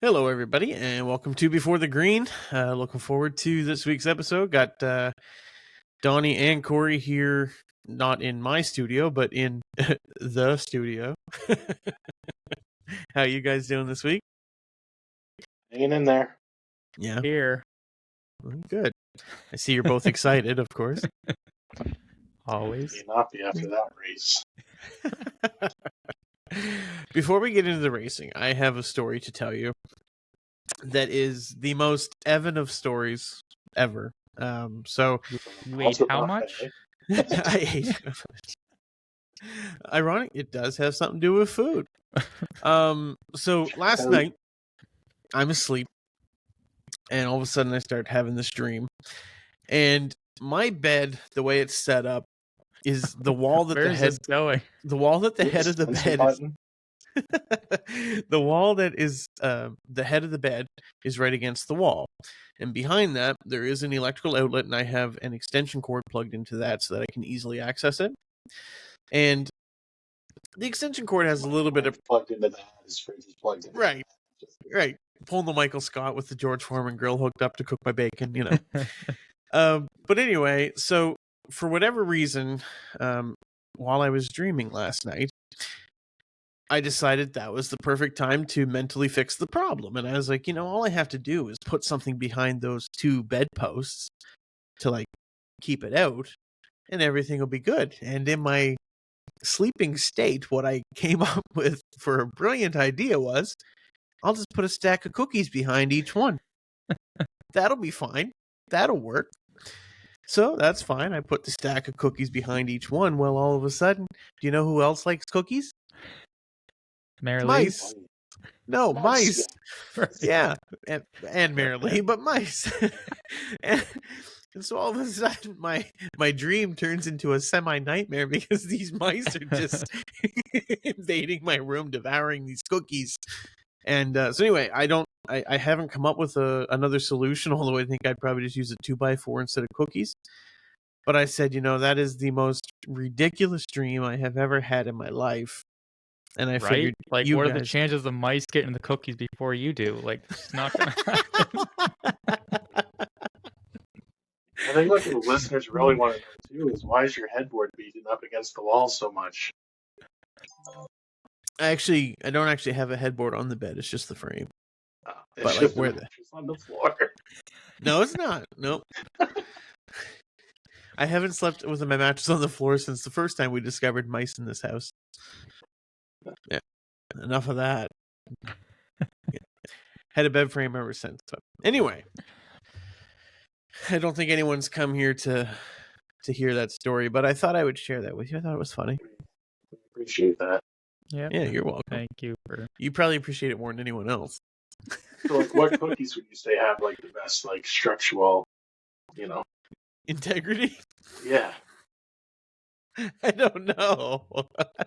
Hello, everybody, and welcome to Before the Green. Looking forward to this week's episode. Got Donnie and Korey here, not in my studio, but in the studio. How you guys doing this week? Hanging in there. Yeah. Here. Good. I see you're both excited, of course. Always. May not be after that race. Before we get into the racing, I have a story to tell you that is the most Evan of stories ever. So you ate how much? I ate. Ironic, it does have something to do with food. So last night, I'm asleep, and all of a sudden I start having this dream, and my bed, the way it's set up, is the wall that the head going. The wall that the head of the bed is. The wall that is the head of the bed is right against the wall, and behind that there is an electrical outlet, and I have an extension cord plugged into that so that I can easily access it. And the extension cord has a little bit of plugged into that. His fridge is plugged in. Right. Pulling the Michael Scott with the George Foreman grill hooked up to cook my bacon, you know. But anyway, so for whatever reason, while I was dreaming last night, I decided that was the perfect time to mentally fix the problem. And I was like, all I have to do is put something behind those two bedposts to keep it out, and everything will be good. And in my sleeping state, what I came up with for a brilliant idea was, I'll just put a stack of cookies behind each one. That'll be fine. That'll work. So that's fine. I put the stack of cookies behind each one. Well, all of a sudden, do you know who else likes cookies? Mice. No, mice. Yeah, and Marilee, but mice. and so all of a sudden, my dream turns into a semi-nightmare because these mice are just invading my room, devouring these cookies. And so anyway, I haven't come up with another solution, although I think I'd probably just use a 2x4 instead of cookies. But I said, that is the most ridiculous dream I have ever had in my life. And I figured, what are the chances of mice getting the cookies before you do? It's not gonna happen. I think what the listeners really want to know too is, why is your headboard beating up against the wall so much? I don't actually have a headboard on the bed. It's just the frame. It's just where it's on the floor. No, it's not. Nope. I haven't slept with my mattress on the floor since the first time we discovered mice in this house. Yeah. Enough of that. Yeah. Had a bed frame ever since. But anyway, I don't think anyone's come here to hear that story, but I thought I would share that with you. I thought it was funny. Appreciate that. Yeah, you're welcome. Thank you. You probably appreciate it more than anyone else. So, what cookies would you say have the best structural, integrity? Yeah. I don't know.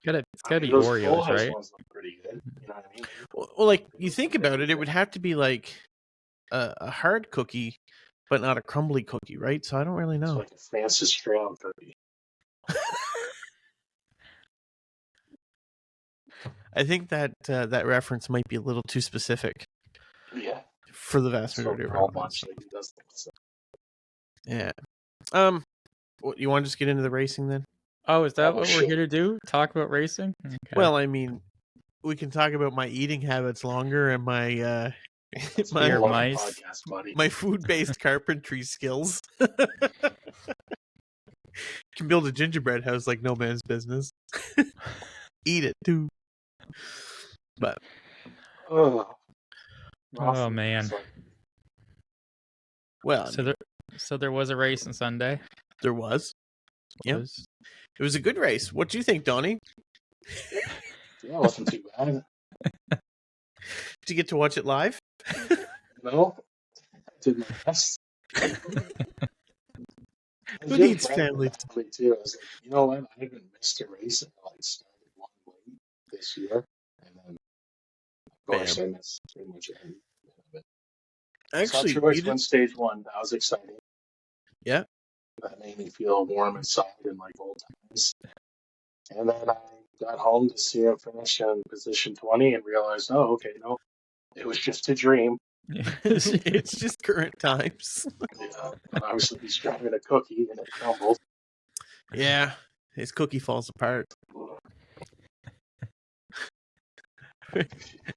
It's gotta be Oreos, right? Ones look pretty good. You know what I mean? Well, you think about it, it would have to be a hard cookie, but not a crumbly cookie, right? So I don't really know. It's like a Francis Stroud cookie. I think that that reference might be a little too specific. Yeah. For the vast majority of our bunch. Yeah. You want to just get into the racing then? Oh, is that what we're here to do? Talk about racing? Okay. Well, I mean, we can talk about my eating habits longer and my my food-based carpentry skills. Can build a gingerbread house like no man's business. Eat it too. But oh man. Well, so there was a race on Sunday. There was. Yeah. It was a good race. What do you think, Donnie? Yeah, it wasn't too bad. Did you get to watch it live? No. I did my best. Who needs family? Too. I was like, you know what? I haven't missed a race until I started one late this year. And then, of course, I missed pretty much every bit of it. Actually, you won stage one. That was exciting. Yeah. That made me feel warm inside in old times. And then I got home to see him finish in position 20 and realized, oh, okay, no, It was just a dream. It's just current times. And obviously he's driving a cookie and it crumbles. Yeah, his cookie falls apart.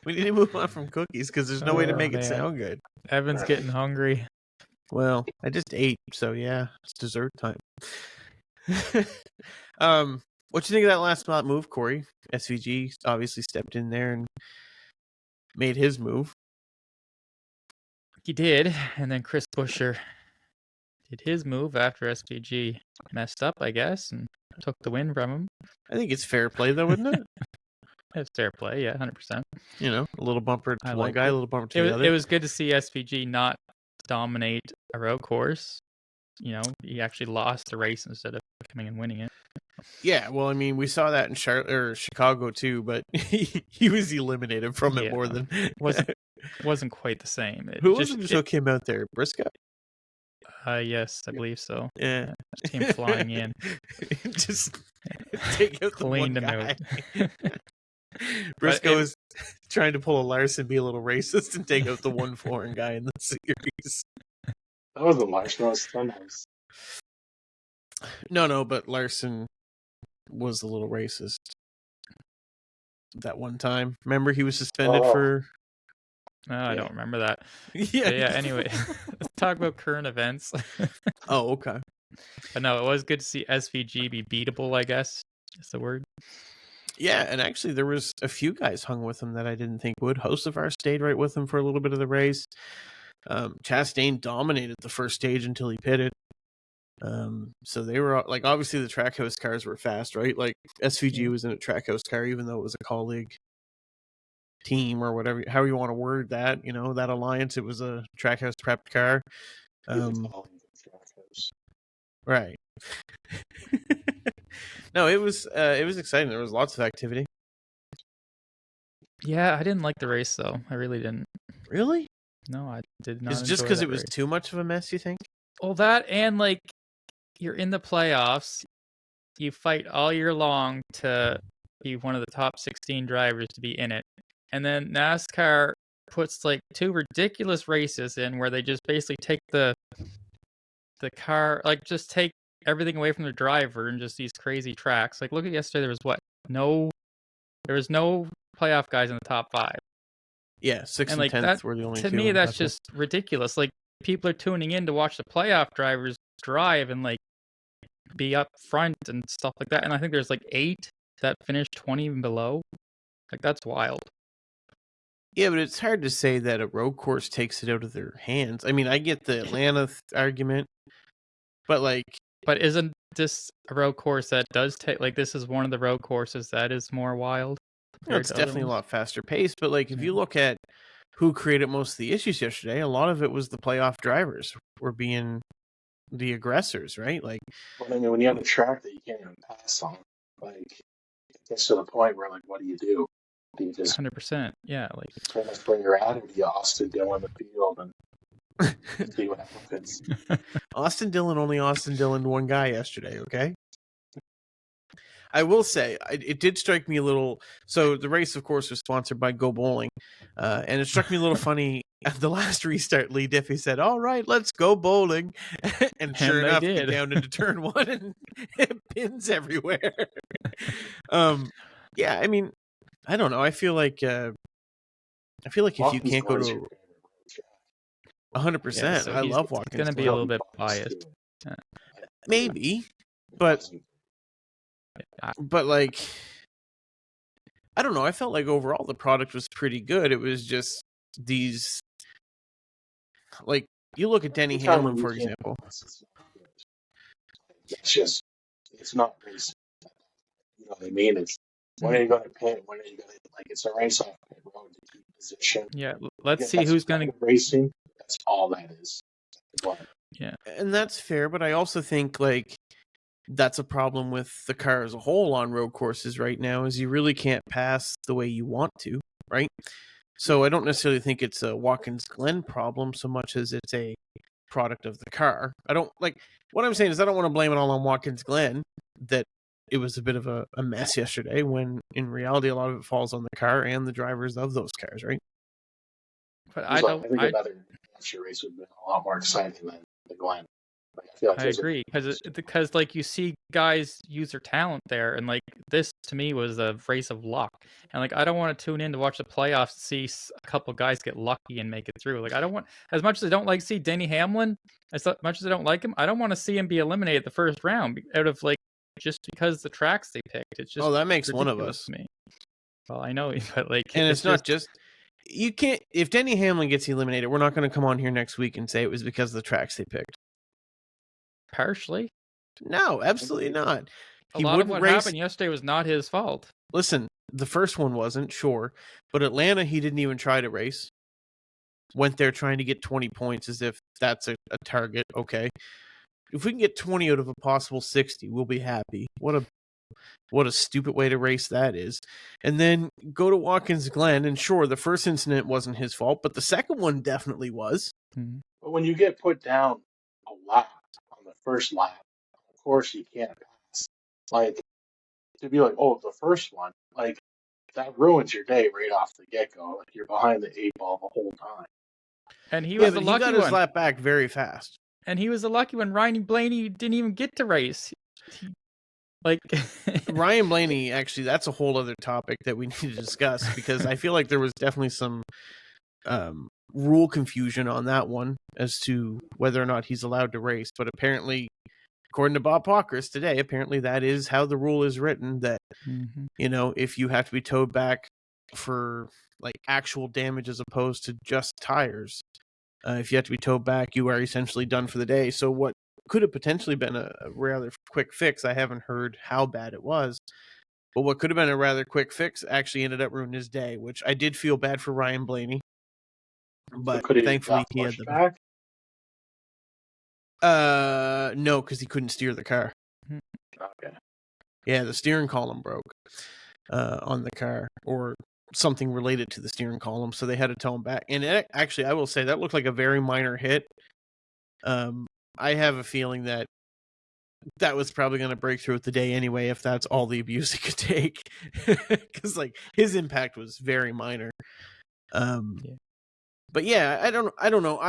We need to move on from cookies because there's no way to make it man. sound good. Evan's getting hungry. Well, I just ate, so yeah, it's dessert time. What you think of that last spot move, Korey? SVG obviously stepped in there and made his move. He did, and then Chris Buescher did his move after SVG messed up, I guess, and took the win from him. I think it's fair play, though, isn't it? It's fair play, yeah, 100%. You know, a little bumper to one guy, it. a little bumper to the other. It was good to see SVG not dominate a road course. You know, he actually lost the race instead of coming and winning it. Yeah, well, I mean, we saw that in Chicago too, but he was eliminated from it more than wasn't quite the same. Who was it who came out there? Briscoe? Yes, I believe so. Yeah, just came flying in, just take out the one guy. Briscoe is trying to pull a Larson, be a little racist, and take out the one foreign guy in the series. That wasn't Larson, that was Stenhouse. No, but Larson was a little racist that one time. Remember, he was suspended for... I don't remember that. Yeah. But yeah, anyway, let's talk about current events. Oh, okay. But no, it was good to see SVG be beatable, I guess. That's the word. Yeah, and actually there was a few guys hung with him that I didn't think would. Hocevar stayed right with him for a little bit of the race. Chastain dominated the first stage until he pitted. So they were like, obviously the Trackhouse cars were fast, right? Like SVG was in a Trackhouse car, even though it was a colleague team or whatever, however you want to word that, you know, that alliance, it was a Trackhouse prepped car. Right. No, it was exciting. There was lots of activity. Yeah, I didn't like the race though. I really didn't. Really? No, I did not. It's just because it was too much of a mess, you think? Well, that and like you're in the playoffs, you fight all year long to be one of the top 16 drivers to be in it, and then NASCAR puts like two ridiculous races in where they just basically take the car, like just take everything away from the driver and just these crazy tracks. Like look at yesterday, there was no playoff guys in the top 5. Yeah, 6th and 10th were the only two. To me, that's just ridiculous. Like people are tuning in to watch the playoff drivers drive and like be up front and stuff like that. And I think there's like 8 that finished 20 and below. Like that's wild. Yeah, but it's hard to say that a road course takes it out of their hands. I mean, I get the Atlanta argument, but like... But isn't this a road course that does take... Like, this is one of the road courses that is more wild? No, it's definitely a lot faster paced, but like, if you look at who created most of the issues yesterday, a lot of it was the playoff drivers were being the aggressors, right? Like... Well, I mean, when you have a track that you can't even pass on, like, it gets to the point where, like, what do you do? Do you just 100%? Yeah, like pretty much bring your out, or do you Austin Dillon the field and see what happens? Austin Dillon one guy yesterday. Okay, I will say it did strike me a little. So the race, of course, was sponsored by Go Bowling, and it struck me a little funny. At the last restart, Lee Diffie said, "All right, let's go bowling," and sure enough, he down into turn 1 and pins everywhere. Yeah, I mean. I don't know. I feel like if you can't go to 100%, I love Watkins. It's going to be a little bit biased. Maybe, but like, I don't know. I felt like overall the product was pretty good. It was just these, like, you look at Denny Hamlin, for example. It's not racing. You know what I mean? It's when are you going to pit? When are you going to, like, it's a race off pit road to keep position. Yeah, let's see who's going to racing. That's all that is. Yeah, and that's fair, but I also think like that's a problem with the car as a whole on road courses right now. Is you really can't pass the way you want to, right? So I don't necessarily think it's a Watkins Glen problem so much as it's a product of the car. I don't like what I'm saying is I don't want to blame it all on Watkins Glen that it was a bit of a mess yesterday when in reality a lot of it falls on the car and the drivers of those cars, right? But I think another New Hampshire race would have been a lot more exciting than the Glen. Like, I feel like I agree because like you see guys use their talent there, and like this to me was a race of luck, and like I don't want to tune in to watch the playoffs to see a couple guys get lucky and make it through. Like I don't want, as much as I don't like see Denny Hamlin, as much as I don't like him, I don't want to see him be eliminated the first round out of like just because the tracks they picked. It's just that makes one of ridiculous us. to me. Well, I know, but like, and it's not just you can't. If Denny Hamlin gets eliminated, we're not going to come on here next week and say it was because of the tracks they picked. Partially. No, absolutely not. A lot of what happened yesterday was not his fault. Listen, the first one wasn't, sure. But Atlanta, he didn't even try to race. Went there trying to get 20 points as if that's a target. Okay. If we can get 20 out of a possible 60, we'll be happy. What a stupid way to race that is. And then go to Watkins Glen, and sure, the first incident wasn't his fault, but the second one definitely was. But when you get put down a lap on the first lap, of course you can't pass. Like, to be like, oh, the first one, like, that ruins your day right off the get-go. Like, you're behind the 8 ball the whole time. And he was the lucky one. He got his lap back very fast. And he was the lucky one. Ryan Blaney didn't even get to race. Ryan Blaney, actually, that's a whole other topic that we need to discuss, because I feel like there was definitely some rule confusion on that one as to whether or not he's allowed to race. But apparently, according to Bob Pockris today, apparently that is how the rule is written, that, if you have to be towed back for like actual damage as opposed to just tires, if you have to be towed back, you are essentially done for the day. So what could have potentially been a rather quick fix, I haven't heard how bad it was, but what could have been a rather quick fix actually ended up ruining his day, which I did feel bad for Ryan Blaney. But so thankfully he had the back. No, because he couldn't steer the car. Okay. Yeah, the steering column broke on the car, or something related to the steering column, so they had to tow him back. And actually, I will say that looked like a very minor hit. I have a feeling that was probably going to break through with the day anyway, if that's all the abuse he could take, because like his impact was very minor. But yeah, I don't know.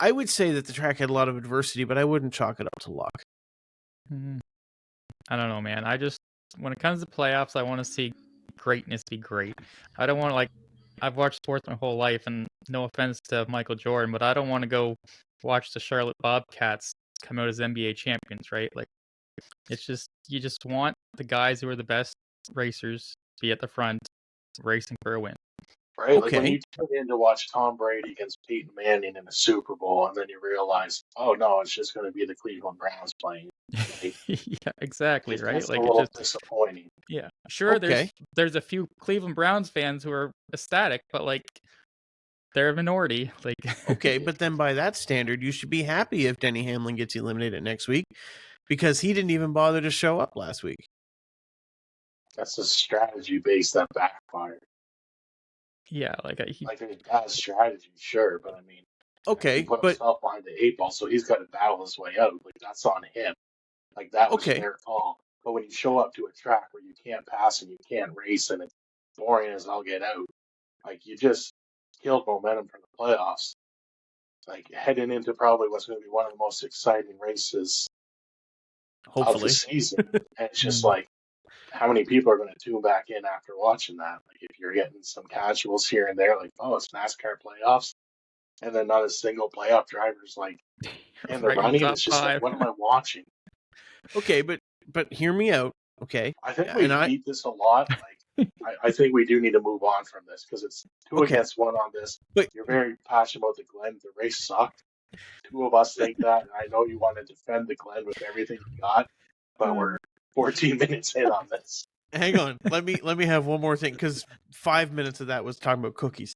I would say that the track had a lot of adversity, but I wouldn't chalk it up to luck. I don't know, man. When it comes to playoffs, I want to see greatness be great. I don't want to, like, I've watched sports my whole life, and no offense to Michael Jordan, but I don't want to go watch the Charlotte Bobcats come out as NBA champions, right? Like, it's just, you just want the guys who are the best racers to be at the front racing for a win. Right? Okay. Like when you tune in to watch Tom Brady against Peyton Manning in the Super Bowl, and then you realize, oh no, it's just going to be the Cleveland Browns playing. Like, yeah, exactly, right? It's like, a little disappointing. Yeah, sure. Okay. There's a few Cleveland Browns fans who are ecstatic, but like, they're a minority. Like, okay, but then by that standard, you should be happy if Denny Hamlin gets eliminated next week, because he didn't even bother to show up last week. That's a strategy base that backfired. Yeah, like there's bad strategy, sure, but I mean, okay, he put himself behind the 8 ball, so he's got to battle his way out. Like, that's on him. Like, that was their call. But when you show up to a track where you can't pass and you can't race and it's boring as all get out, like, you just killed momentum for the playoffs. Like, heading into probably what's going to be one of the most exciting races of the season. And it's just like, how many people are going to tune back in after watching that? Like, if you're getting some casuals here and there, like, oh, it's NASCAR playoffs, and then not a single playoff driver's like in the running, it's just like, what am I watching? Okay, but hear me out. Okay, I think we beat this a lot. Like, I think we do need to move on from this, because it's 2 against 1 on this. But you're very passionate about the Glen. The race sucked. 2 of us think that, and I know you want to defend the Glen with everything you got, but we're 14 minutes in on this. Hang on, let me have one more thing, because 5 minutes of that was talking about cookies.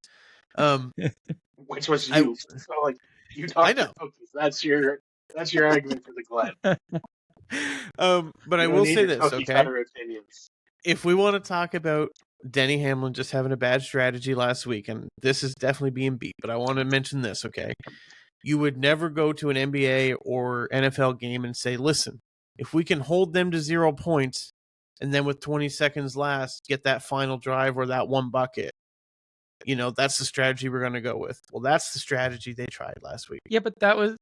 Which was you. So like, you talk about cookies. That's your argument for the Glen. But I will say this, okay? If we want to talk about Denny Hamlin just having a bad strategy last week, and this is definitely being beat, but I want to mention this, okay? You would never go to an NBA or NFL game and say, listen, if we can hold them to 0 points, and then with 20 seconds last, get that final drive or that one bucket, that's the strategy we're going to go with. Well, that's the strategy they tried last week. Yeah, but that was.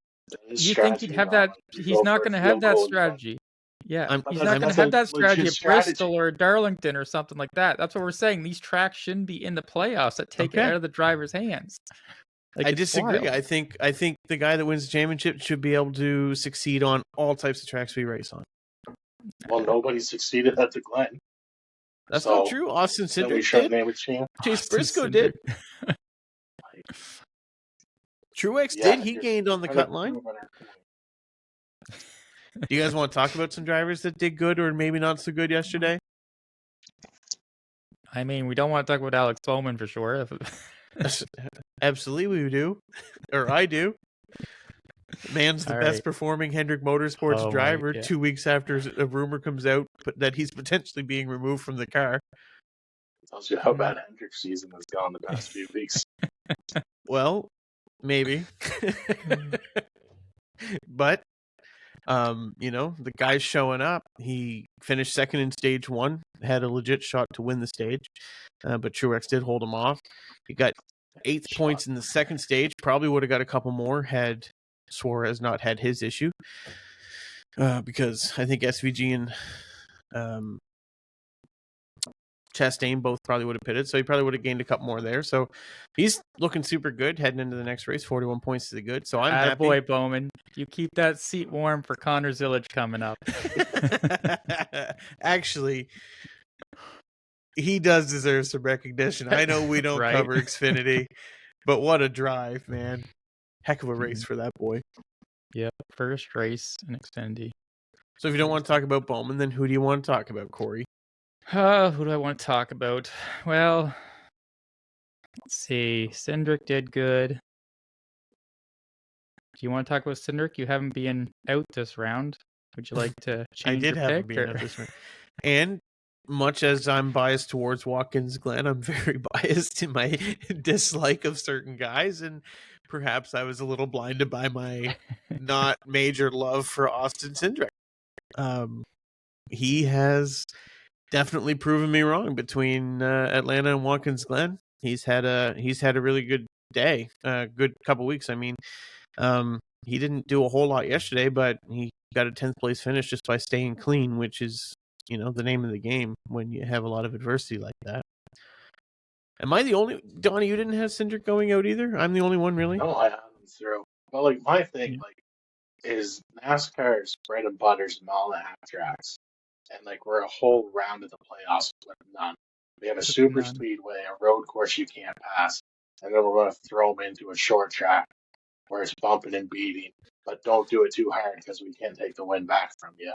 You think he'd have that? He's not going to have that strategy. Yeah, he's not going to have that strategy at Bristol or Darlington or something like that. That's what we're saying. These tracks shouldn't be in the playoffs that take it out of the driver's hands. I disagree. Wild. I think the guy that wins the championship should be able to succeed on all types of tracks we race on. Well, nobody succeeded at the Glen. That's not true. Austin Cindric did. Chase Briscoe did. Truex did. He gained on the cut line. Do you guys want to talk about some drivers that did good or maybe not so good yesterday? I mean, we don't want to talk about Alex Bowman for sure. Absolutely, we do. Or I do. Man's the best performing Hendrick Motorsports driver 2 weeks after a rumor comes out that he's potentially being removed from the car. Tells you how bad Hendrick's season has gone the past few weeks. Well, maybe. But, the guy's showing up. He finished second in stage 1, had a legit shot to win the stage, but Truex did hold him off. He got 8th points in the second stage. Probably would have got a couple more had Suarez not had his issue, because I think SVG and Chastain both probably would have pitted, so he probably would have gained a couple more there. So he's looking super good heading into the next race. 41 points to the good. So I'm happy. Boy, Bowman, you keep that seat warm for Connor Zillage coming up. Actually, he does deserve some recognition. I know we don't cover Xfinity, but what a drive, man. Heck of a race for that boy. Yep, first race in Xfinity. So if you don't want to talk about Bowman, then who do you want to talk about, Korey? Who do I want to talk about? Well, let's see. Cindric did good. Do you want to talk about Cindric? You haven't been out this round. Would you like to change your pick? I did have been out this round. And much as I'm biased towards Watkins, Glen, I'm very biased in my dislike of certain guys, and perhaps I was a little blinded by my not major love for Austin Cindric. He has definitely proven me wrong between Atlanta and Watkins Glen. He's had a really good day, good couple weeks. I mean, he didn't do a whole lot yesterday, but he got a 10th place finish just by staying clean, which is, the name of the game when you have a lot of adversity like that. Am I the only, Donnie, you didn't have Cindric going out either? I'm the only one, really? No, I haven't through. But my thing, is NASCAR's bread and butter's mile and a half tracks. And we're a whole round of the playoffs with none. We have a super speedway, a road course you can't pass, and then we're going to throw them into a short track where it's bumping and beating, but don't do it too hard because we can't take the win back from you.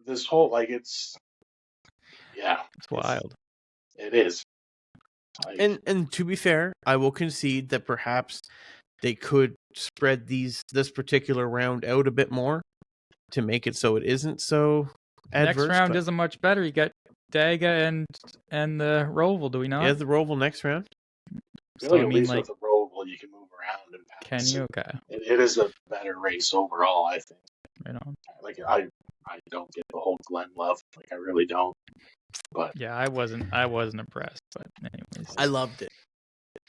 This whole it's wild. It is. And to be fair, I will concede that perhaps they could spread this particular round out a bit more to make it so it isn't so adverse. Next round isn't much better. You got Daga and the Roval, do we not? Yeah, the Roval next round. With the Roval, you can move around and pass. Can you? Okay. It is a better race overall, I think. Right on. I don't get the whole Glen love. I really don't. But yeah, I wasn't impressed. But anyways, I loved it.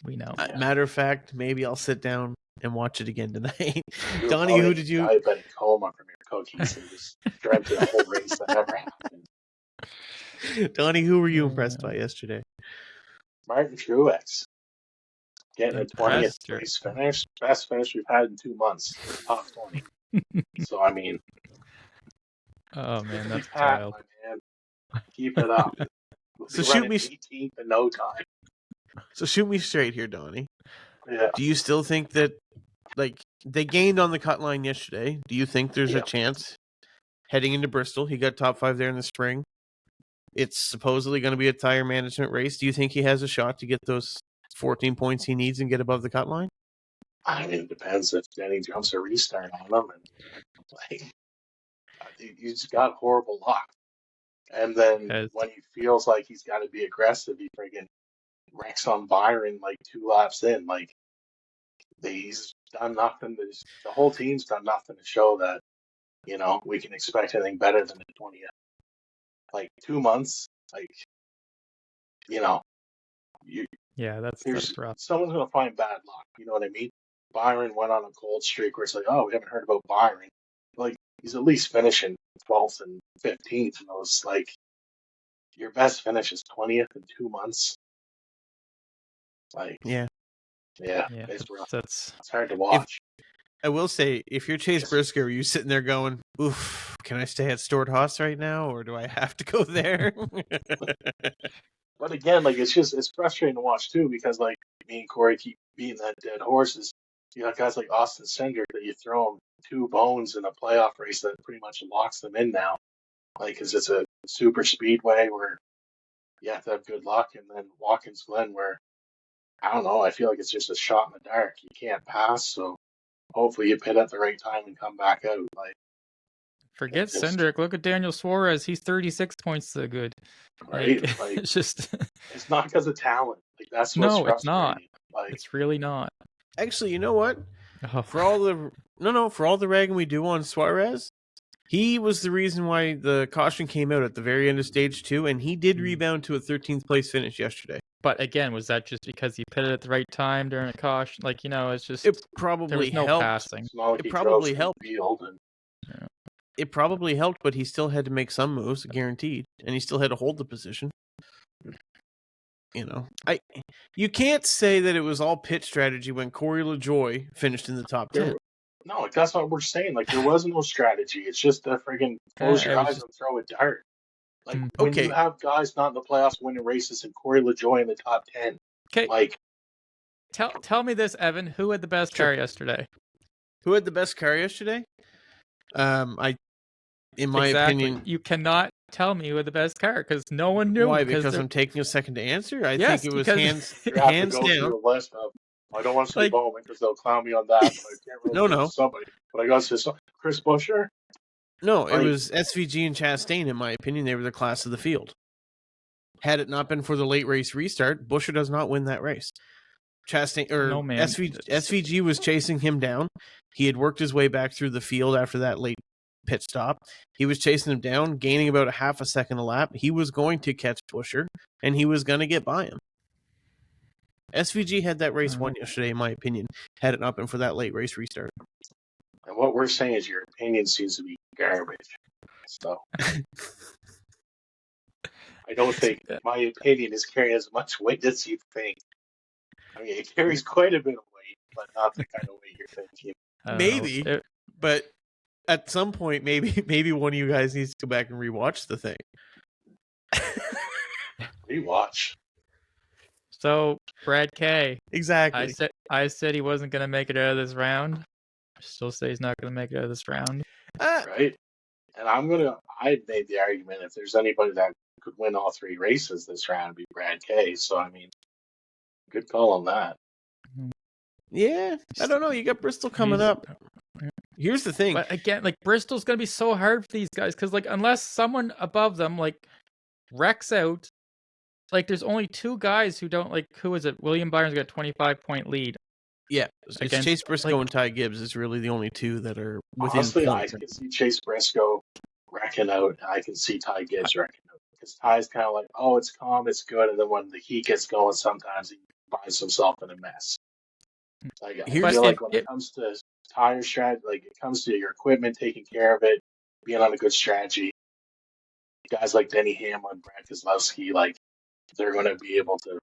We know. Matter of fact, maybe I'll sit down and watch it again tonight. Donnie, who did you? Diabetic coma from your cookies and just dreamt the whole race that never happened. Donnie, who were you impressed by yesterday? Martin Truex. Getting a 20th place finish. Best finish we've had in 2 months. Top 20. So, I mean. Oh, man, that's wild. Man. Keep it up. So shoot me 18th in no time. So shoot me straight here, Donnie. Yeah. Do you still think that, they gained on the cut line yesterday? Do you think there's a chance heading into Bristol? He got top 5 there in the spring. It's supposedly going to be a tire management race. Do you think he has a shot to get those 14 points he needs and get above the cut line? I mean, it depends if Denny jumps a restart on him. And he's got horrible luck. And then when he feels like he's got to be aggressive, he friggin' wrecks on Byron 2 laps in. He's done nothing. The whole team's done nothing to show that, we can expect anything better than the 20th. 2 months, Yeah, that's rough. Someone's going to find bad luck. You know what I mean? Byron went on a cold streak where it's like, oh, we haven't heard about Byron. Like, he's at least finishing 12th and 15th. And it was like, your best finish is 20th in 2 months. Like, yeah, it's rough. It's hard to watch. I will say, if you're Chase Briscoe, are you sitting there going, oof, can I stay at Stewart Haas right now, or do I have to go there? But again, like, it's frustrating to watch too, because like me and Korey keep beating that dead horses. You got guys like Austin Cindric that you throw them 2 bones in a playoff race that pretty much locks them in now. Like, because it's a super speedway where you have to have good luck, and then Watkins Glen where, I don't know, I feel like it's just a shot in the dark. You can't pass, so hopefully you pit at the right time and come back out. Like, forget Cindric. Look at Daniel Suarez. He's 36 points so good. Right? Like, it's just it's not because of talent. Like, that's what's frustrating. It's not. Like, it's really not. Actually, you know what? For all the ragging we do on Suarez, he was the reason why the caution came out at the very end of stage 2, and he did rebound to a 13th place finish yesterday. But again, was that just because he pitted at the right time during a caution? Like, it's just it probably there was no helped. passing. Like it probably helped. Yeah. It probably helped, but he still had to make some moves, guaranteed, and he still had to hold the position. You can't say that it was all pit strategy when Korey LaJoie finished in the top 10. No, that's what we're saying. Like, there was no strategy. It's just a friggin' close your eyes and throw a dart. Like, when you have guys not in the playoffs winning races and Korey LaJoie in the top 10. Okay. Like, tell me this, Evan. Who had the best car yesterday? Who had the best car yesterday? In my opinion, Mm. you cannot tell me who had the best car because no one knew. Why? Because I'm taking a second to answer. I think it was hands you down. have to go through a list of, I don't want to say Bowman because they'll clown me on that. But I can't really somebody. But I got to say Chris Buescher. No, it was SVG and Chastain. In my opinion, they were the class of the field. Had it not been for the late race restart, Buescher does not win that race. Chastain SVG was chasing him down. He had worked his way back through the field after that late pit stop. He was chasing him down, gaining about a half a second a lap. He was going to catch Buescher, and he was going to get by him. SVG had that race won yesterday, in my opinion, had it not been for that late race restart. And what we're saying is your opinion seems to be garbage. So I don't think my opinion is carrying as much weight as you think. I mean, it carries quite a bit of weight, but not the kind of weight you're thinking. Maybe, but at some point, maybe one of you guys needs to go back and rewatch the thing. Rewatch. So, Brad K. Exactly. I said he wasn't going to make it out of this round. I still say he's not going to make it out of this round. Right. And I made the argument if there's anybody that could win all 3 races this round, it'd be Brad K. So, I mean, good call on that. Yeah, I don't know. You got Bristol coming up. Here's the thing. But again, like, Bristol's going to be so hard for these guys because, like, unless someone above them, like, wrecks out, like, there's only 2 guys who don't, like, who is it? William Byron's got a 25-point lead. Yeah, it's Chase Briscoe and Ty Gibbs is really the only 2 that are within honestly, points. I can see Chase Briscoe wrecking out. I can see Ty Gibbs wrecking out. Because Ty's kind of like, oh, it's calm, it's good. And then when the heat gets going, sometimes he finds himself in a mess. Like, I feel like when it comes to tire strategy, like it comes to your equipment, taking care of it, being on a good strategy, guys like Denny Hamlin, Brad Keselowski, like, they're going to be able to,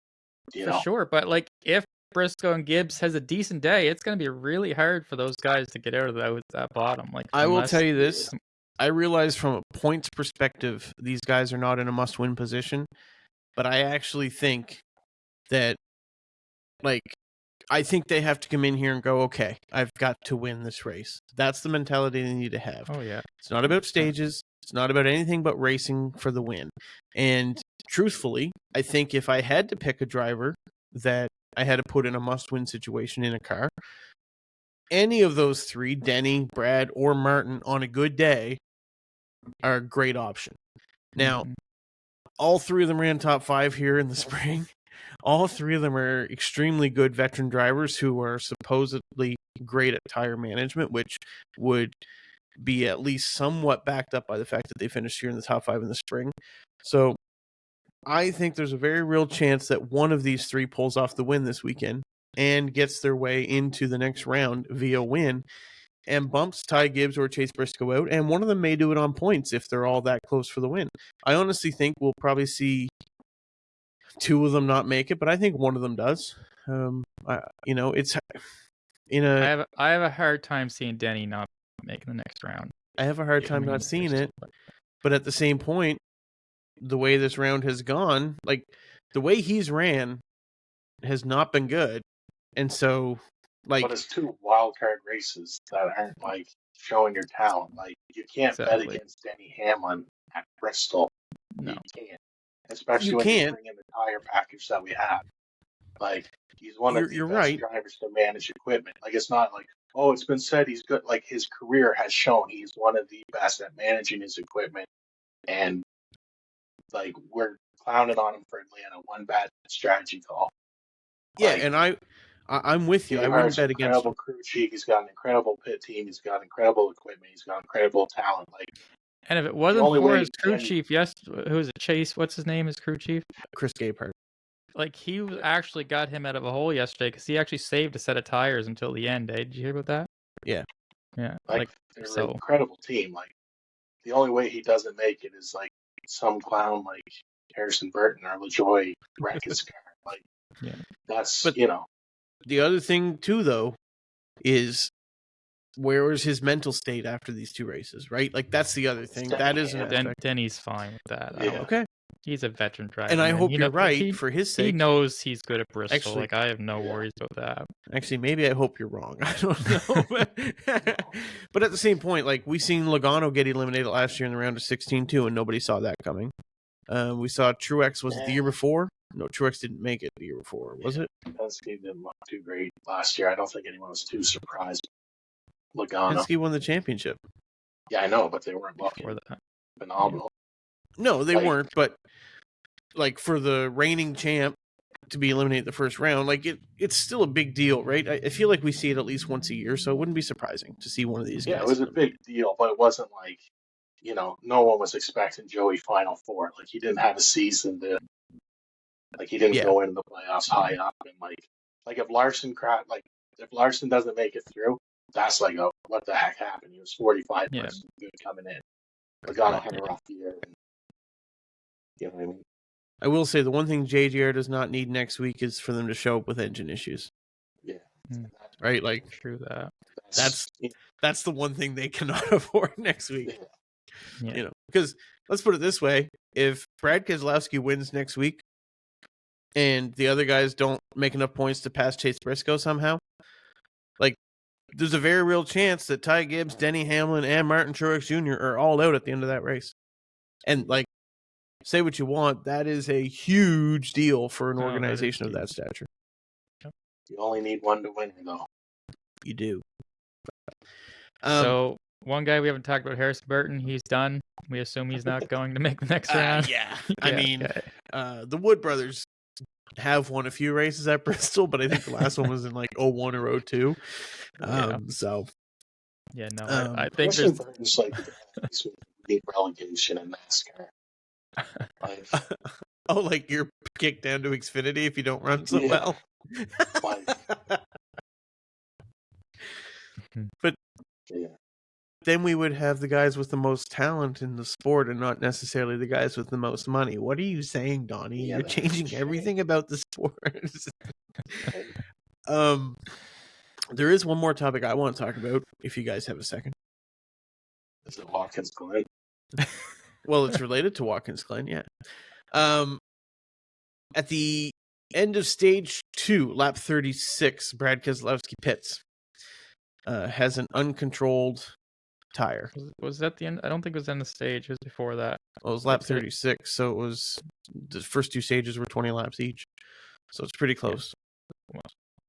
For sure, but like if Briscoe and Gibbs has a decent day, it's going to be really hard for those guys to get out of that bottom. Like, I will tell you this. I realize from a points perspective, these guys are not in a must-win position, but I actually think that, like, I think they have to come in here and go, okay, I've got to win this race. That's the mentality they need to have. Oh, yeah. It's not about stages. It's not about anything but racing for the win. And truthfully, I think if I had to pick a driver that I had to put in a must-win situation in a car, any of those 3, Denny, Brad, or Martin, on a good day, are a great option. Now, all 3 of them ran top 5 here in the spring. All 3 of them are extremely good veteran drivers who are supposedly great at tire management, which would be at least somewhat backed up by the fact that they finished here in the top 5 in the spring. So I think there's a very real chance that one of these three pulls off the win this weekend and gets their way into the next round via win and bumps Ty Gibbs or Chase Briscoe out, and one of them may do it on points if they're all that close for the win. I honestly think we'll probably see two of them not make it, but I think one of them does. It's in a. I have a hard time seeing Denny not making the next round. I have a hard time not seeing it, but at the same point, the way this round has gone, like the way he's ran, has not been good, and so like. But it's two wild card races that aren't like showing your talent. Like you can't bet against Denny Hamlin at Bristol. No, you can't. Especially when you bring in the tire package that we have. Like, he's one of the best drivers to manage equipment. Like, it's not like, oh, it's been said he's good. Like, his career has shown he's one of the best at managing his equipment. And, like, we're clowning on him for Atlanta. One bad strategy call. Yeah, and I'm with you. I wouldn't bet against him. Incredible crew chief. He's got an incredible pit team. He's got incredible equipment. He's got incredible talent. Like, and if it wasn't for his crew chief, who was it? Chase, what's his name? His crew chief? Chris Gabehart. Like, he actually got him out of a hole yesterday because he actually saved a set of tires until the end. Did you hear about that? Yeah. Yeah. Like they're an incredible team. Like, the only way he doesn't make it is, like, some clown like Harrison Burton or LaJoy wreck his car. Like, yeah. That's, The other thing, too, though, is where was his mental state after these two races, right? Like, that's the other thing. That isn't Denny's fine with that. Yeah. Okay. He's a veteran driver. And I hope you're right for his sake. He knows he's good at Bristol. Actually, like, I have no worries about that. Actually, maybe I hope you're wrong. I don't know. But at the same point, like, we seen Logano get eliminated last year in the round of 16 too, and nobody saw that coming. We saw Truex, was it the year before? No, Truex didn't make it the year before, was it? Penske didn't look too great last year. I don't think anyone was too surprised. Logano. Penske won the championship. Yeah, I know, but they weren't looking phenomenal. No, they weren't, but like for the reigning champ to be eliminated the first round, like it's still a big deal, right? I feel like we see it at least once a year, so it wouldn't be surprising to see one of these guys. Yeah, it was a big deal, but it wasn't like, no one was expecting Joey Final Four. Like, he didn't have a season to, like, he didn't go into the playoffs high up, and like if Larson doesn't make it through, that's like, what the heck happened? He was 45 percent good coming in. Logano had a rough year. And, you know what I mean? I will say the one thing JGR does not need next week is for them to show up with engine issues. Yeah. Right? Like, true that. That's the one thing they cannot afford next week. Yeah. Because let's put it this way. If Brad Keselowski wins next week and the other guys don't make enough points to pass Chase Briscoe somehow, like, there's a very real chance that Ty Gibbs, Denny Hamlin, and Martin Truex Jr. are all out at the end of that race. And, like, say what you want, that is a huge deal for an organization of that stature. You only need one to win, though. You do. So, one guy we haven't talked about, Harrison Burton, he's done. We assume he's not going to make the next round. Yeah. I mean, the Wood brothers have won a few races at Bristol, but I think the last one was in like 01 or 02. So. Yeah, no, I think Harrison Burton's like the relegation in NASCAR. Like you're kicked down to Xfinity if you don't run so well. But then we would have the guys with the most talent in the sport and not necessarily the guys with the most money. What are you saying, Donnie? You're changing everything about the sport. There is one more topic I want to talk about, if you guys have a second. Is it Watkins Glen? Well, it's related to Watkins Glen, yeah. At the end of stage 2, lap 36, Brad Keselowski pits. Has an uncontrolled tire. Was that the end? I don't think it was the end of the stage. It was before that. Well, it was lap 36, so it was the first two stages were 20 laps each. So it's pretty close. Well,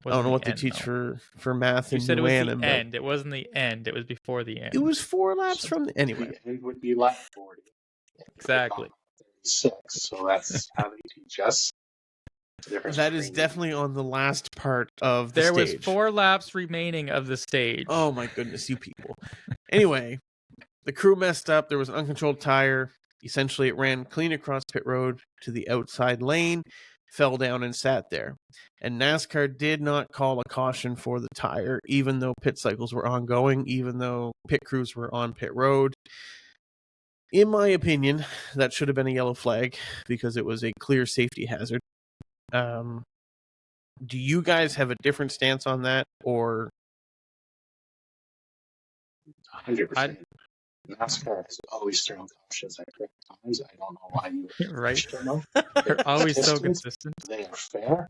I don't know what they teach for math in New New It was the end. It wasn't the end. It was before the end. It was 4 laps from the... Anyway. The end would be lap 40. Exactly. 36, so that's how they teach us. That is definitely on the last part of the stage. There was 4 laps remaining of the stage. Oh my goodness, you people. Anyway, the crew messed up. There was an uncontrolled tire. Essentially, it ran clean across pit road to the outside lane, fell down and sat there. And NASCAR did not call a caution for the tire, even though pit cycles were ongoing, even though pit crews were on pit road. In my opinion, that should have been a yellow flag because it was a clear safety hazard. Do you guys have a different stance on that, or 100%. NASCAR has always thrown cautions at correct times. I don't know why you would Right. question them. They're always so consistent. They are fair.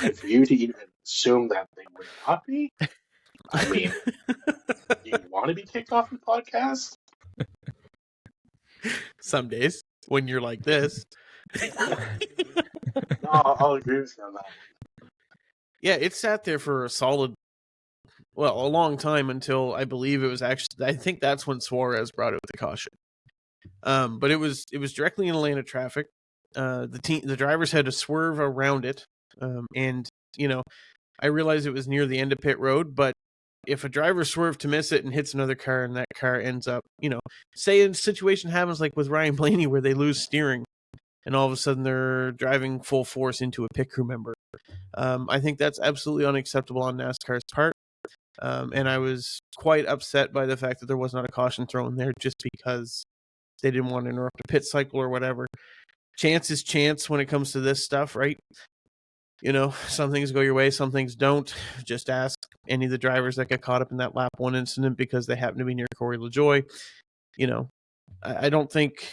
And for you to even assume that they would not be, I mean, do you want to be kicked off the podcast? some days when you're like this? No, I'll agree with you on that. Yeah, it sat there for a long time until I believe it was actually, I think that's when Suarez brought out the caution. But it was directly in lane of traffic. The drivers had to swerve around it. And, I realized it was near the end of pit road, but if a driver swerved to miss it and hits another car and that car ends up, say a situation happens like with Ryan Blaney where they lose steering and all of a sudden they're driving full force into a pit crew member. I think that's absolutely unacceptable on NASCAR's part. And I was quite upset by the fact that there was not a caution thrown there just because they didn't want to interrupt a pit cycle or whatever. Chance is chance when it comes to this stuff, right? Some things go your way, some things don't. Just ask any of the drivers that got caught up in that lap one incident because they happen to be near Corey LaJoie. I don't think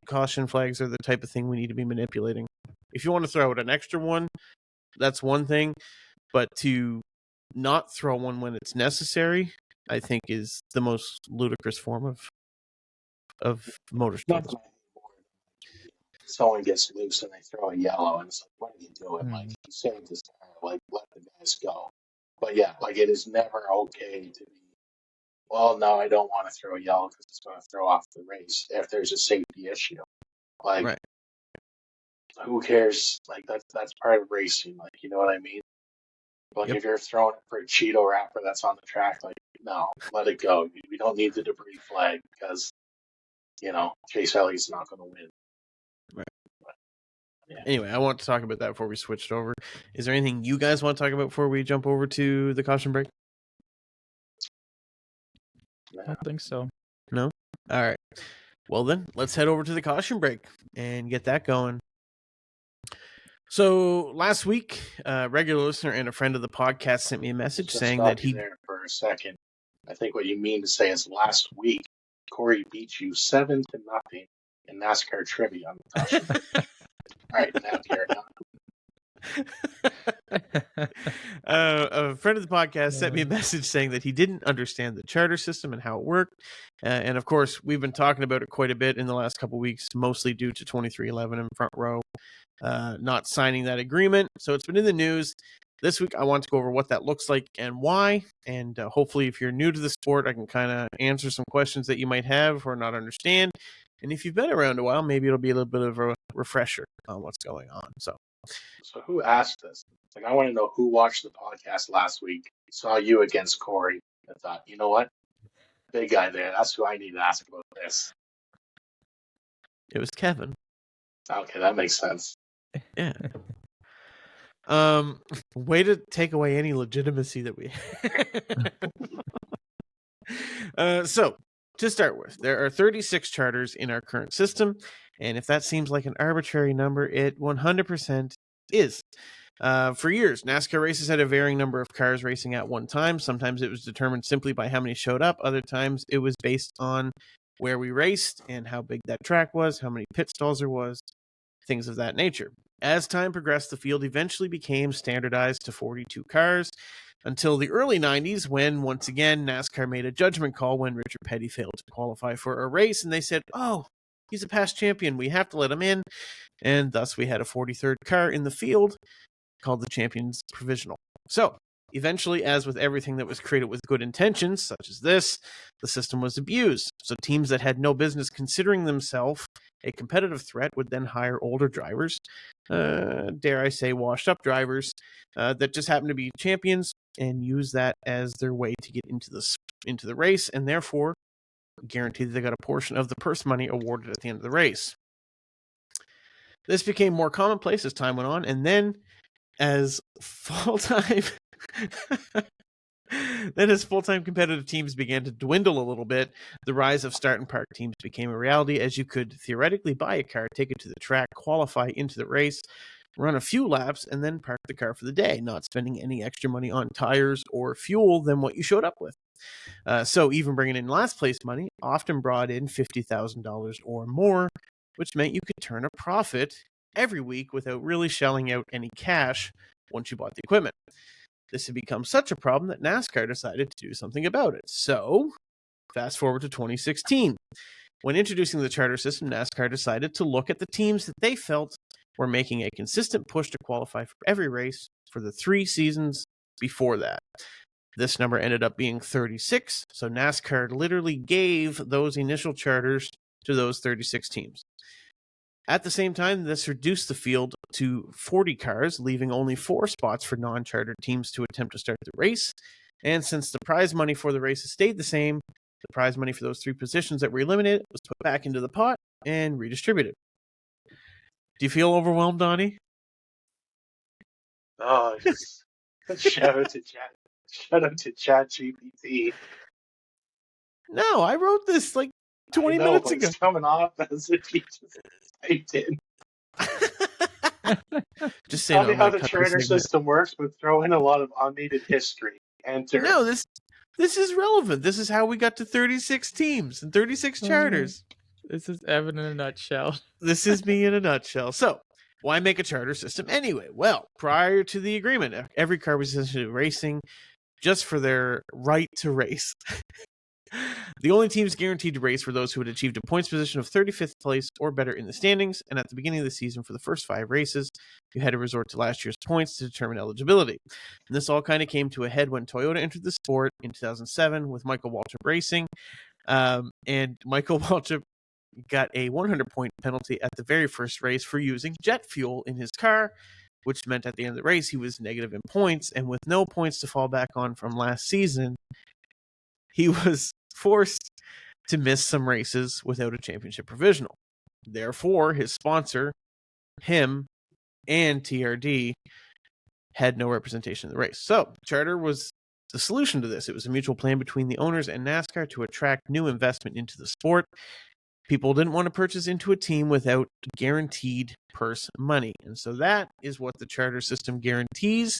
caution flags are the type of thing we need to be manipulating. If you want to throw out an extra one, that's one thing, but to not throw one when it's necessary, I think is the most ludicrous form of motorsports. Someone gets loose and they throw a yellow, and it's like, what are you doing? Like, you saved this car, like, let the guys go. But yeah, like, it is never okay to be, well, no, I don't want to throw a yellow because it's going to throw off the race if there's a safety issue. Like, right. Who cares? Like, that's part of racing. Like, you know what I mean? Like, if you're throwing it for a Cheeto wrapper that's on the track, like, no, let it go. We don't need the debris flag because, Chase Elliott's not going to win. Right. Yeah. Anyway, I want to talk about that before we switched over. Is there anything you guys want to talk about before we jump over to the caution break? I don't think so. No? All right. Well, then, let's head over to the caution break and get that going. So, last week, a regular listener and a friend of the podcast sent me a message saying that he... there for a second. I think what you mean to say is last week, Korey beat you 7-0 in NASCAR trivia on the caution break. All right, now carry on. A friend of the podcast sent me a message saying that he didn't understand the charter system and how it worked. And of course, we've been talking about it quite a bit in the last couple of weeks, mostly due to 2311 and Front Row not signing that agreement. So it's been in the news. This week, I want to go over what that looks like and why. And hopefully, if you're new to the sport, I can kind of answer some questions that you might have or not understand. And if you've been around a while, maybe it'll be a little bit of a refresher on what's going on. So who asked this? Like, I want to know who watched the podcast last week, saw you against Korey, and thought, you know what? Big guy there. That's who I need to ask about this. It was Kevin. Okay, that makes sense. Yeah. Way to take away any legitimacy that we have. So, to start with, there are 36 charters in our current system, and if that seems like an arbitrary number, it 100% is. For years, NASCAR races had a varying number of cars racing at one time. Sometimes it was determined simply by how many showed up. Other times it was based on where we raced and how big that track was, how many pit stalls there was, things of that nature. As time progressed, the field eventually became standardized to 42 cars until the early 90s when, once again, NASCAR made a judgment call when Richard Petty failed to qualify for a race, and they said, oh, he's a past champion, we have to let him in, and thus we had a 43rd car in the field called the Champions Provisional. So, eventually, as with everything that was created with good intentions, such as this, the system was abused. So teams that had no business considering themselves a competitive threat would then hire older drivers, dare I say washed-up drivers, that just happen to be champions and use that as their way to get into the race, and therefore guaranteed that they got a portion of the purse money awarded at the end of the race. This became more commonplace as time went on, and then as full-time competitive teams began to dwindle a little bit, the rise of start and park teams became a reality, as you could theoretically buy a car, take it to the track, qualify into the race, run a few laps, and then park the car for the day, not spending any extra money on tires or fuel than what you showed up with. So even bringing in last place money often brought in $50,000 or more, which meant you could turn a profit every week without really shelling out any cash once you bought the equipment. This had become such a problem that NASCAR decided to do something about it. So, fast forward to 2016. When introducing the charter system, NASCAR decided to look at the teams that they felt were making a consistent push to qualify for every race for the 3 seasons before that. This number ended up being 36, so NASCAR literally gave those initial charters to those 36 teams. At the same time, this reduced the field to 40 cars, leaving only 4 spots for non-chartered teams to attempt to start the race. And since the prize money for the races stayed the same, the prize money for those 3 positions that were eliminated was put back into the pot and redistributed. Do you feel overwhelmed, Donnie? Oh, just shout out to ChatGPT. No, I wrote this like 20 minutes ago. It's coming off as if you just typed in. Just tell me how the charter system works, but throw in a lot of unneeded history. Enter. No, this is relevant. This is how we got to 36 teams and 36 charters. This is Evan in a nutshell. This is me in a nutshell. So, why make a charter system anyway? Well, prior to the agreement, every car was essentially racing just for their right to race. The only teams guaranteed to race were those who had achieved a points position of 35th place or better in the standings, and at the beginning of the season for the first 5 races, you had to resort to last year's points to determine eligibility. And this all kind of came to a head when Toyota entered the sport in 2007 with Michael Waltrip Racing, and Michael Waltrip got a 100-point penalty at the very first race for using jet fuel in his car, which meant at the end of the race he was negative in points, and with no points to fall back on from last season, he was forced to miss some races without a championship provisional. Therefore, his sponsor, him, and TRD had no representation in the race. So, charter was the solution to this. It was a mutual plan between the owners and NASCAR to attract new investment into the sport. People didn't want to purchase into a team without guaranteed purse money. And so that is what the charter system guarantees,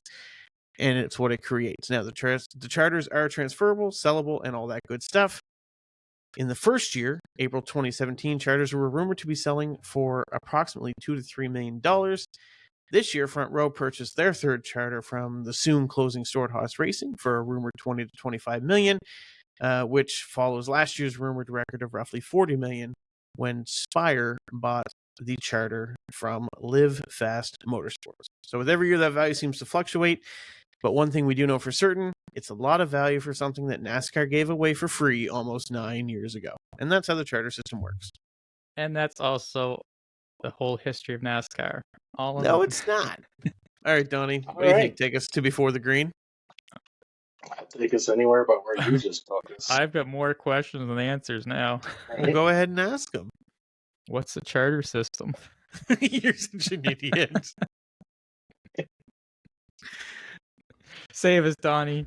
and it's what it creates. Now, the charters are transferable, sellable, and all that good stuff. In the first year, April 2017, charters were rumored to be selling for approximately $2 to $3 million. This year, Front Row purchased their 3rd charter from the soon closing Stewart-Haas Racing for a rumored $20 to $25 million, which follows last year's rumored record of roughly $40 million when Spire bought the charter from Live Fast Motorsports. So with every year, that value seems to fluctuate. But one thing we do know for certain, it's a lot of value for something that NASCAR gave away for free almost 9 years ago. And that's how the charter system works. And that's also the whole history of NASCAR. No, it's not. All right, Donnie, what do you think? Take us to Before the Green? Take us anywhere but where you just took us. I've got more questions than answers now. Well, go ahead and ask them. What's the charter system? You're such an idiot. Save us, Donnie.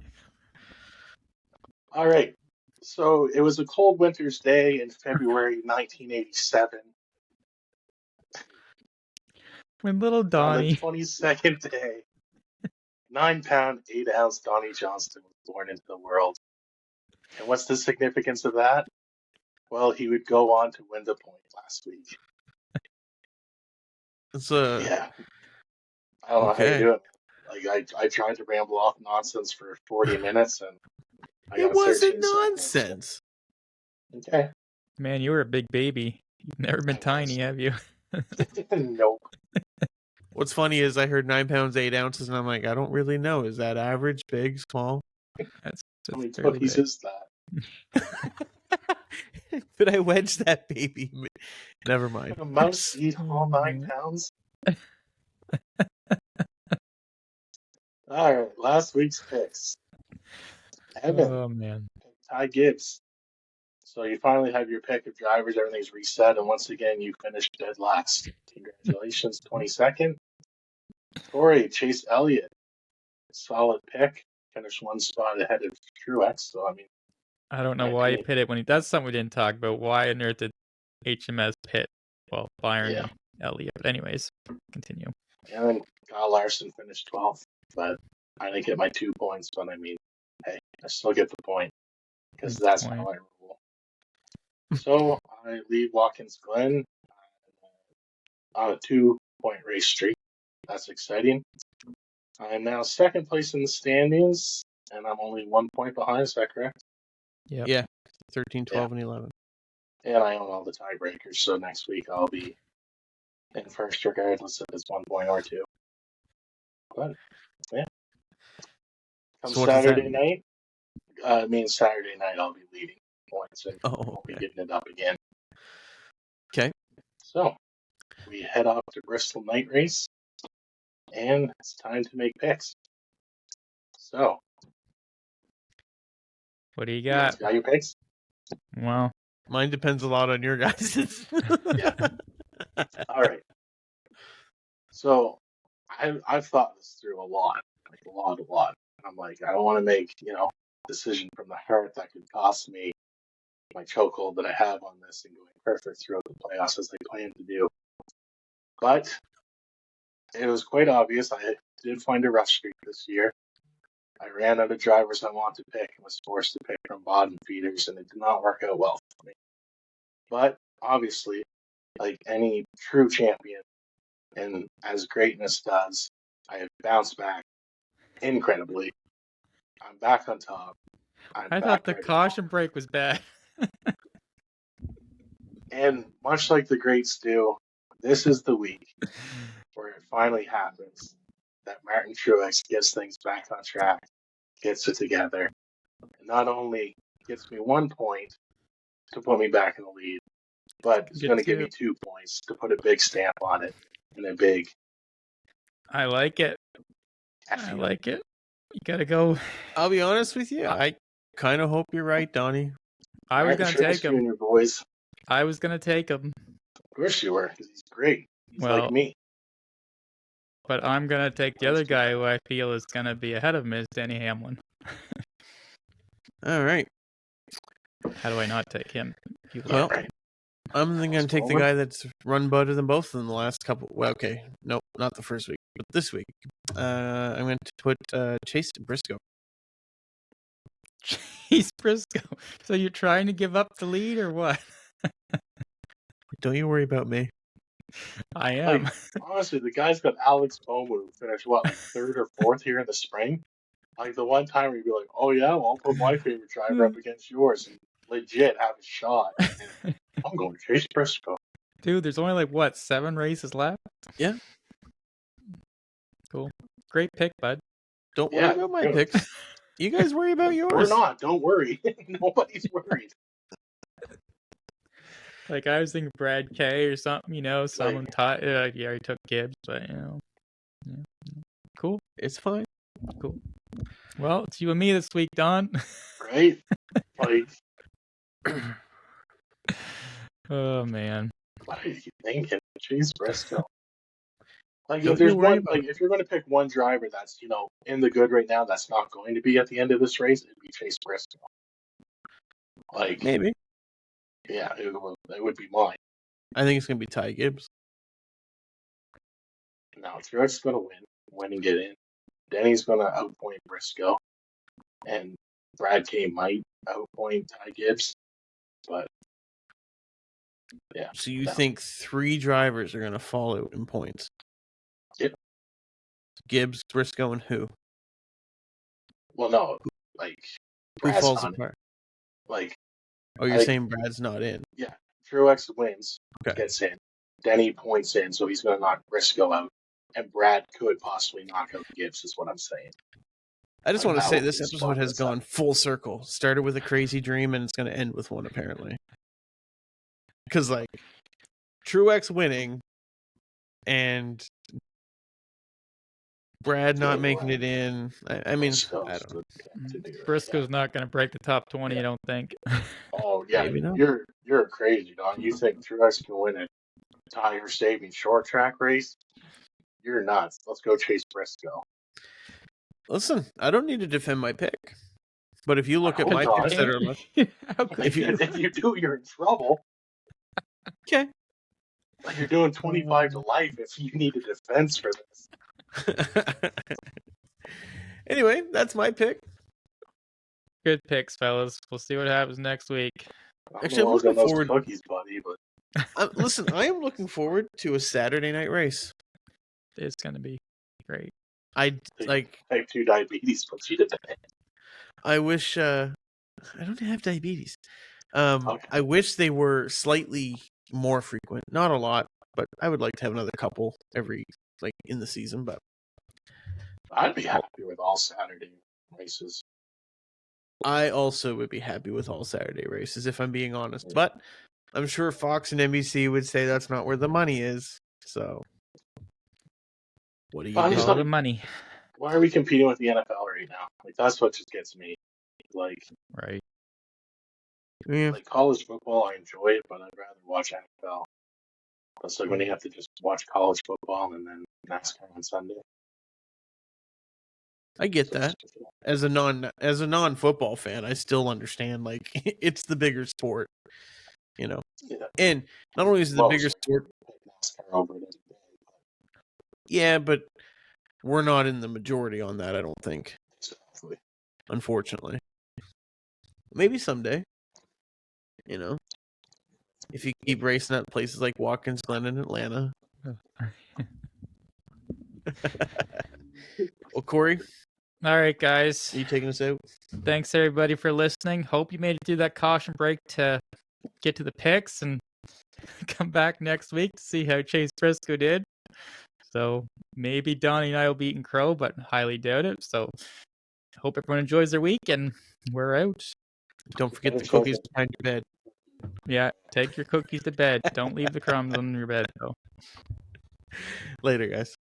All right. So it was a cold winter's day in February 1987. When little Donnie. On the 22nd day, 9-pound, 8-ounce Donnie Johnston was born into the world. And what's the significance of that? Well, he would go on to win the point last week. Yeah. I don't know how you do it. Like I tried to ramble off nonsense for 40 minutes, and it wasn't nonsense. Okay. Man, you were a big baby. You've never been tiny, have you? Nope. What's funny is I heard 9 pounds, 8 ounces, and I'm like, I don't really know. Is that average, big, small? That's how many cookies is that? Did I wedge that baby? Never mind. A mouse eat all 9 pounds? All right, last week's picks. Evan. Oh, man. Ty Gibbs. So you finally have your pick of drivers, everything's reset, and once again you finished dead last. Congratulations, 22nd. Korey, Chase Elliott, solid pick. Finished one spot ahead of Truex, so I mean, I don't know why he pit it when he does something we didn't talk about. Why on earth did HMS pit? Well, Byron and Elliott. But anyways, continue. And then Kyle Larson finished 12th, but I didn't get my 2 points. But I mean, hey, I still get the point because that's how I roll. So I lead Watkins Glen on a 2-point race streak. That's exciting. I am now second place in the standings, and I'm only 1 point behind. Is that correct? Yep. Yeah. 13, 12, and 11. And I own all the tiebreakers, so next week I'll be in first regardless if it's 1 point or 2. But, yeah. Come so Saturday night, Saturday night I'll be leading points and I'll be getting it up again. Okay. So, we head off to Bristol night race, and it's time to make picks. So, what do you got? You got your picks? Well, mine depends a lot on your guys'. Yeah. All right. So, I've thought this through a lot. I'm like, I don't want to make, decision from the heart that could cost me my chokehold that I have on this and going perfect throughout the playoffs as they plan to do. But it was quite obvious. I did find a rough streak this year. I ran out of drivers I wanted to pick and was forced to pick from bottom feeders, and it did not work out well for me. But obviously, like any true champion, and as greatness does, I have bounced back incredibly. I'm back on top. I thought the caution brake was bad. And much like the greats do, this is the week where it finally happens that Martin Truex gets things back on track, gets it together, and not only gets me 1 point to put me back in the lead, but it's going to give me 2 points to put a big stamp on it and a big. I like it. I like it. You gotta go. I'll be honest with you. I kind of hope you're right, Donnie. I was going to take him. Junior boys. I was going to take him. Of course you were, because he's great. He's like me. But I'm going to take the other guy who I feel is going to be ahead of him is Denny Hamlin. All right. How do I not take him? Well, I'm going to take the guy that's run better than both of them the last couple. Well, okay. Nope, not the first week, but this week. I'm going to put Chase Briscoe. Chase Briscoe. So you're trying to give up the lead or what? Don't you worry about me. I am. Like, honestly, the guy's got Alex Bowman who finished, like 3rd or 4th here in the spring? Like, the one time where you'd be like, oh, yeah, well, I'll put my favorite driver up against yours and legit have a shot. And I'm going to Chase Briscoe. Dude, there's only 7 races left? Yeah. Cool. Great pick, bud. Don't worry about my picks. You guys worry about yours. We're not. Don't worry. Nobody's worried. I was thinking Brad K or something, someone taught. Yeah, he took Gibbs, but yeah. Cool. It's fine. Cool. Well, it's you and me this week, Don. Right? Oh man. What are you thinking? Chase Briscoe. If there's one, if you're going to pick one driver that's in the good right now, that's not going to be at the end of this race, it'd be Chase Briscoe. Maybe. Yeah, it would be mine. I think it's going to be Ty Gibbs. No, Truex is going to win and get in. Denny's going to outpoint Briscoe, and Brad K might outpoint Ty Gibbs, but yeah. So you think 3 drivers are going to fall out in points? Yep. Gibbs, Briscoe, and who? Well, no, who falls apart? You're saying Brad's not in? Yeah, Truex wins, gets in. Denny points in, so he's going to knock Briscoe out, and Brad could possibly knock out Gibbs, is what I'm saying. I just want to say this episode has gone full circle. Started with a crazy dream, and it's going to end with one, apparently. Because, Truex winning and Brad not making it in. I mean, I don't know. Briscoe's not going to break the top 20, I don't think. Oh yeah, Maybe not. you're crazy, Don. You think Truex can win a tire saving short track race? You're nuts. Let's go Chase Briscoe. Listen, I don't need to defend my pick, but if you look at my picks that are left, if you do, you're in trouble. Okay. Like you're doing 25 to life if you need a defense for this. Anyway, that's my pick. Good picks, fellas. We'll see what happens next week. Actually, I'm looking forward. Cookies, buddy, but listen, I am looking forward to a Saturday night race. It's gonna be great. I like type 2 diabetes puts you to bed. I wish I don't have diabetes. I wish they were slightly more frequent. Not a lot, but I would like to have another couple every in the season. But I'd be happy with all Saturday races. I also would be happy with all Saturday races, if I'm being honest. But I'm sure Fox and NBC would say that's not where the money is. So, what do you do? Follow the money. Why are we competing with the NFL right now? Like that's what just gets me. Like, right. Yeah. Like college football, I enjoy it, but I'd rather watch NFL. It's like when you have to just watch college football and then NASCAR on Sunday. I get that. As a non-football fan, I still understand. Like it's the bigger sport, you know. Yeah. And not only is it the bigger sport, yeah, but we're not in the majority on that. I don't think. Exactly. Unfortunately, maybe someday. You know, if you keep racing at places like Watkins, Glen, and Atlanta. Well, Korey. All right, guys. Are you taking us out? Thanks, everybody, for listening. Hope you made it through that caution break to get to the picks and come back next week to see how Chase Briscoe did. So maybe Donnie and I will be eating crow, but highly doubt it. So hope everyone enjoys their week, and we're out. Don't forget the cookies behind your bed. Yeah, take your cookies to bed. Don't leave the crumbs on your bed, though. Later, guys.